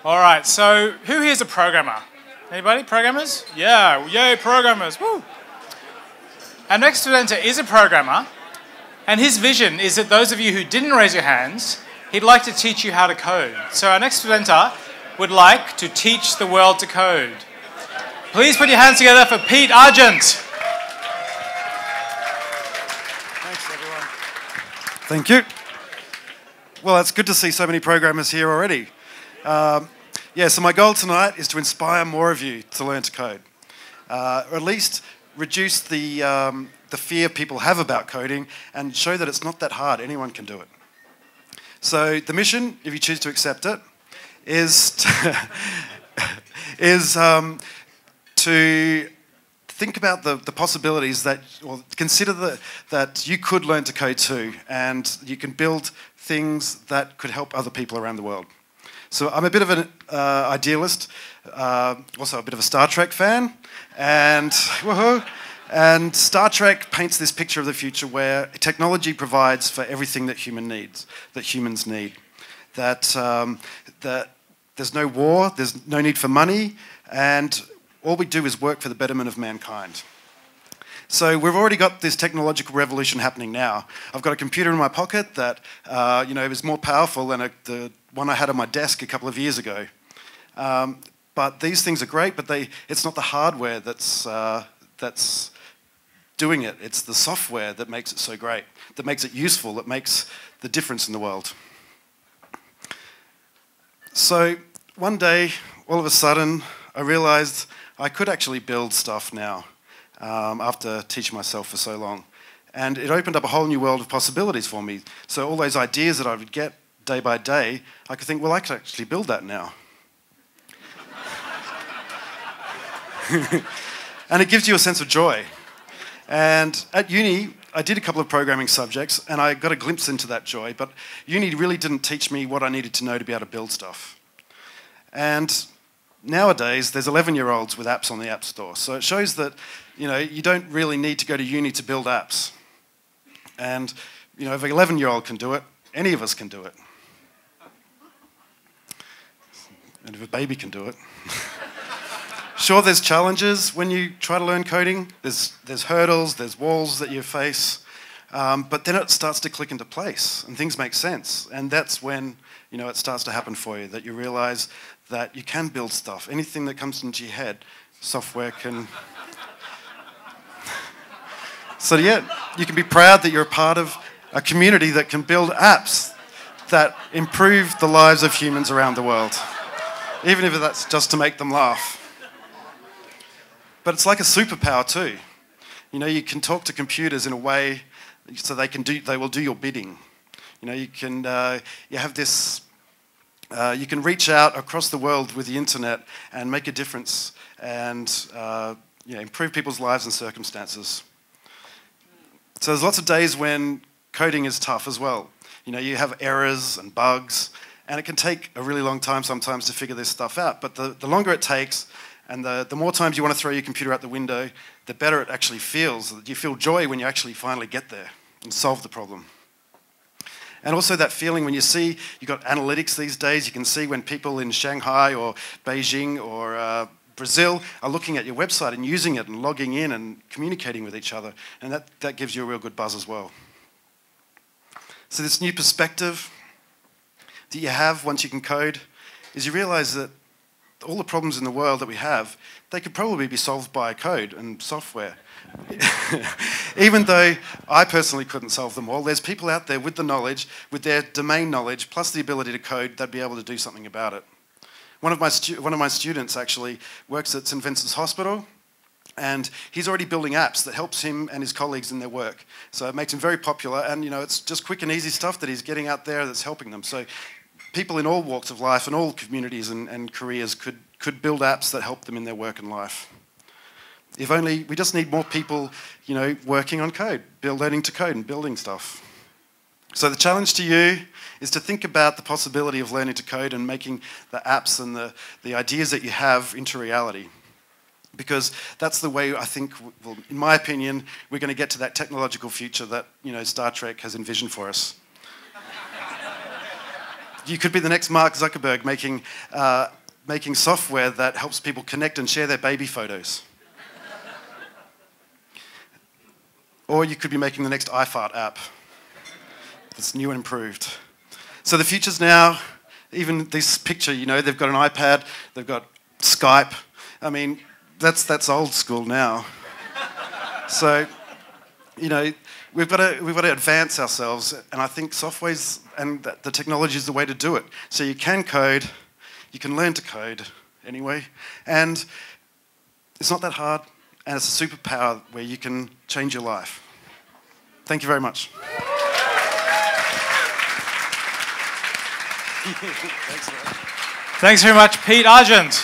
All right, so who here is a programmer? Anybody? Programmers? Yeah, yay, programmers, woo! Our next presenter is a programmer, and his vision is that those of you who didn't raise your hands, he'd like to teach you how to code. So our next presenter would like to teach the world to code. Please put your hands together for Pete Argent. Thanks, everyone. Thank you. Well, it's good to see so many programmers here already. So my goal tonight is to inspire more of you to learn to code, or at least reduce the fear people have about coding and show that it's not that hard. Anyone can do it. So the mission, if you choose to accept it, is to think about the possibilities that, or consider that you could learn to code too, and you can build things that could help other people around the world. So I'm a bit of an idealist, also a bit of a Star Trek fan, and woohoo! And Star Trek paints this picture of the future where technology provides for everything that humans need. That there's no war, there's no need for money, and all we do is work for the betterment of mankind. So we've already got this technological revolution happening now. I've got a computer in my pocket that is more powerful than the one I had on my desk a couple of years ago. But these things are great, but it's not the hardware that's doing it. It's the software that makes it so great, that makes it useful, that makes the difference in the world. So one day, all of a sudden, I realized I could actually build stuff now after teaching myself for so long. And it opened up a whole new world of possibilities for me. So all those ideas that I would get day by day, I could think, well, I could actually build that now. And it gives you a sense of joy. And at uni, I did a couple of programming subjects, and I got a glimpse into that joy, but uni really didn't teach me what I needed to know to be able to build stuff. And nowadays, there's 11-year-olds with apps on the App Store, so it shows that you don't really need to go to uni to build apps. And if an 11-year-old can do it, any of us can do it. And if a baby can do it. Sure, there's challenges when you try to learn coding. There's hurdles, there's walls that you face. But then it starts to click into place and things make sense. And that's when it starts to happen for you, that you realize that you can build stuff. Anything that comes into your head, software can... So yeah, you can be proud that you're a part of a community that can build apps that improve the lives of humans around the world, even if that's just to make them laugh. But it's like a superpower too. You can talk to computers in a way so they will do your bidding. You can reach out across the world with the internet and make a difference and improve people's lives and circumstances. So there's lots of days when coding is tough as well. You have errors and bugs, and it can take a really long time sometimes to figure this stuff out. But the longer it takes, and the more times you want to throw your computer out the window, the better it actually feels. You feel joy when you actually finally get there and solve the problem. And also that feeling when you've got analytics these days, you can see when people in Shanghai or Beijing or Brazil are looking at your website and using it and logging in and communicating with each other. And that gives you a real good buzz as well. So this new perspective that you have once you can code is you realize that all the problems in the world that we have, they could probably be solved by code and software. Even though I personally couldn't solve them all, there's people out there with the knowledge, with their domain knowledge, plus the ability to code, that'd be able to do something about it. One of my students actually works at St Vincent's Hospital, and he's already building apps that helps him and his colleagues in their work. So it makes him very popular, and it's just quick and easy stuff that he's getting out there that's helping them. So people in all walks of life and all communities and careers could build apps that help them in their work and life. If only, we just need more people, working on code, learning to code and building stuff. So the challenge to you is to think about the possibility of learning to code and making the apps and the ideas that you have into reality. Because that's the way I think, well, in my opinion, we're going to get to that technological future that Star Trek has envisioned for us. You could be the next Mark Zuckerberg making software that helps people connect and share their baby photos. Or you could be making the next iFart app that's new and improved. So the future's now, even this picture, you know, they've got an iPad, they've got Skype. I mean, that's old school now. So, you know, we've got to advance ourselves, and I think software's and the technology is the way to do it. So you can code, you can learn to code anyway, and it's not that hard, and it's a superpower where you can change your life. Thank you very much. Thanks very much, Pete Argent.